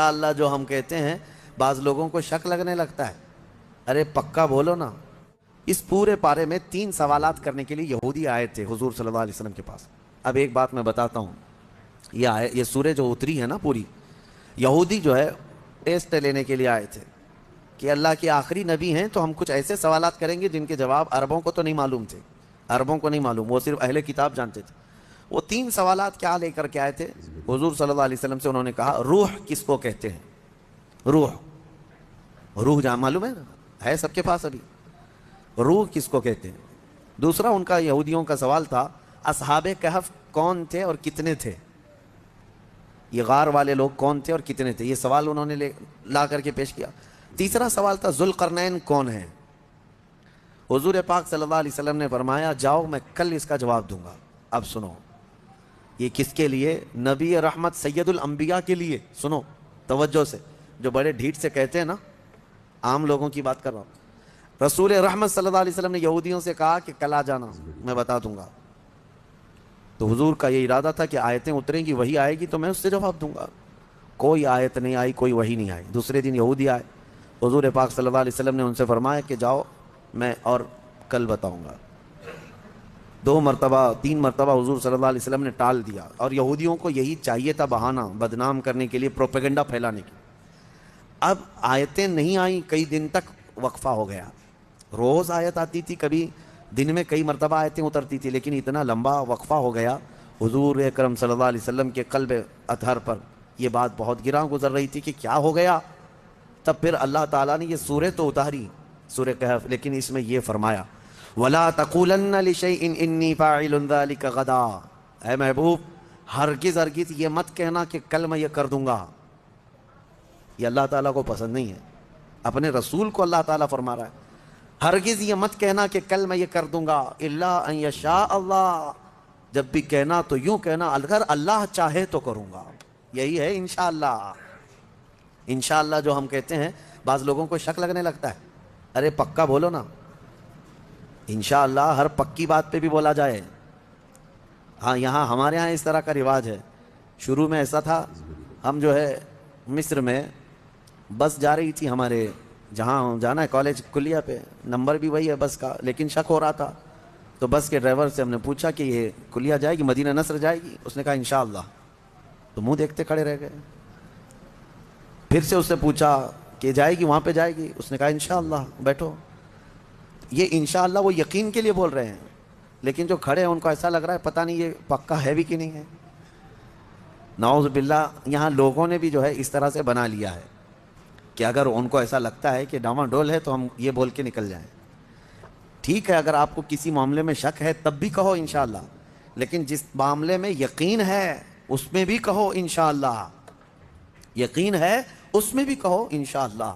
اللہ جو ہم کہتے ہیں بعض لوگوں کو شک لگنے لگتا ہے. ارے پکا بولو نا. اس پورے پارے میں 3 سوالات کرنے کے لیے یہودی آئے تھے حضور صلی اللہ علیہ وسلم کے پاس. اب ایک بات میں بتاتا ہوں, یہ سورہ جو اتری ہے نا پوری, یہودی جو ہے ٹیسٹ لینے کے لیے آئے تھے کہ اللہ کے آخری نبی ہیں تو ہم کچھ ایسے سوالات کریں گے جن کے جواب عربوں کو تو نہیں معلوم تھے, عربوں کو نہیں معلوم, وہ صرف اہل کتاب جانتے تھے. وہ 3 سوالات کیا لے کر کے آئے تھے حضور صلی اللہ علیہ وسلم سے؟ انہوں نے کہا روح کس کو کہتے ہیں؟ روح جہاں معلوم ہے نا, ہے سب کے پاس ابھی. روح کس کو کہتے ہیں؟ دوسرا ان کا یہودیوں کا سوال تھا اصحاب کہف کون تھے اور کتنے تھے؟ یہ غار والے لوگ کون تھے اور کتنے تھے؟ یہ سوال انہوں نے لا کر کے پیش کیا. تیسرا سوال تھا ذوالقرنین کون ہے؟ حضور پاک صلی اللہ علیہ وسلم نے فرمایا جاؤ میں کل اس کا جواب دوں گا. اب سنو, یہ کس کے لیے؟ نبی رحمت سید الانبیاء کے لیے. سنو توجہ سے, جو بڑے ڈھیٹ سے کہتے ہیں نا, عام لوگوں کی بات کر رہا ہوں. رسول رحمت صلی اللہ علیہ وسلم نے یہودیوں سے کہا کہ کل آ جانا, میں بتا دوں گا. تو حضور کا یہ ارادہ تھا کہ آیتیں اتریں گی, وہی آئے گی تو میں اس سے جواب دوں گا. کوئی آیت نہیں آئی, کوئی وحی نہیں آئی. دوسرے دن یہودی آئے, حضور پاک صلی اللہ علیہ وسلم نے ان سے فرمایا کہ جاؤ میں اور کل بتاؤں گا. 2 مرتبہ 3 مرتبہ حضور صلی اللہ علیہ وسلم نے ٹال دیا, اور یہودیوں کو یہی چاہیے تھا بہانہ بدنام کرنے کے لیے, پروپیگنڈا پھیلانے کے. اب آیتیں نہیں آئیں, کئی دن تک وقفہ ہو گیا. روز آیت آتی تھی, کبھی دن میں کئی مرتبہ آیتیں اترتی تھی, لیکن اتنا لمبا وقفہ ہو گیا. حضور اکرم صلی اللہ علیہ وسلم کے قلب اطہر پر یہ بات بہت گراں گزر رہی تھی کہ کیا ہو گیا. تب پھر اللہ تعالیٰ نے یہ سورہ تو اتاری, سورہ کہف, لیکن اس میں یہ فرمایا وَلَا تَقُولَنَّ لِشَيْءٍ إِنِّي فَاعِلٌ ذَلِكَ غَدًا. اے محبوب ہرگز یہ مت کہنا کہ کل میں یہ کر دوں گا. یہ اللہ تعالیٰ کو پسند نہیں ہے. اپنے رسول کو اللہ تعالیٰ فرما رہا ہے ہرگز یہ مت کہنا کہ کل میں یہ کر دوں گا, الا ان یشاء اللہ. جب بھی کہنا تو یوں کہنا اگر اللہ چاہے تو کروں گا. یہی ہے انشاءاللہ. انشاءاللہ جو ہم کہتے ہیں بعض لوگوں کو شک لگنے لگتا ہے. ارے پکا بولو نا. انشاءاللہ ہر پکی بات پہ بھی بولا جائے. ہاں یہاں ہمارے ہاں اس طرح کا رواج ہے. شروع میں ایسا تھا, ہم جو ہے مصر میں بس جا رہی تھی ہمارے جہاں جانا ہے کالج کلیہ پہ, نمبر بھی وہی ہے بس کا, لیکن شک ہو رہا تھا. تو بس کے ڈرائیور سے ہم نے پوچھا کہ یہ کلیہ جائے گی, مدینہ نصر جائے گی؟ اس نے کہا انشاءاللہ. تو منہ دیکھتے کھڑے رہ گئے. پھر سے اس سے پوچھا کہ جائے گی وہاں پہ جائے گی؟ اس نے کہا انشاءاللہ, بیٹھو. یہ انشاءاللہ وہ یقین کے لیے بول رہے ہیں, لیکن جو کھڑے ہیں ان کو ایسا لگ رہا ہے پتہ نہیں یہ پکا ہے بھی کہ نہیں ہے. نعوذ باللہ, یہاں لوگوں نے بھی جو ہے اس طرح سے بنا لیا ہے کہ اگر ان کو ایسا لگتا ہے کہ ڈاواں ڈول ہے تو ہم یہ بول کے نکل جائیں. ٹھیک ہے, اگر آپ کو کسی معاملے میں شک ہے تب بھی کہو انشاءاللہ, لیکن جس معاملے میں یقین ہے اس میں بھی کہو انشاءاللہ. یقین ہے اس میں بھی کہو انشاءاللہ.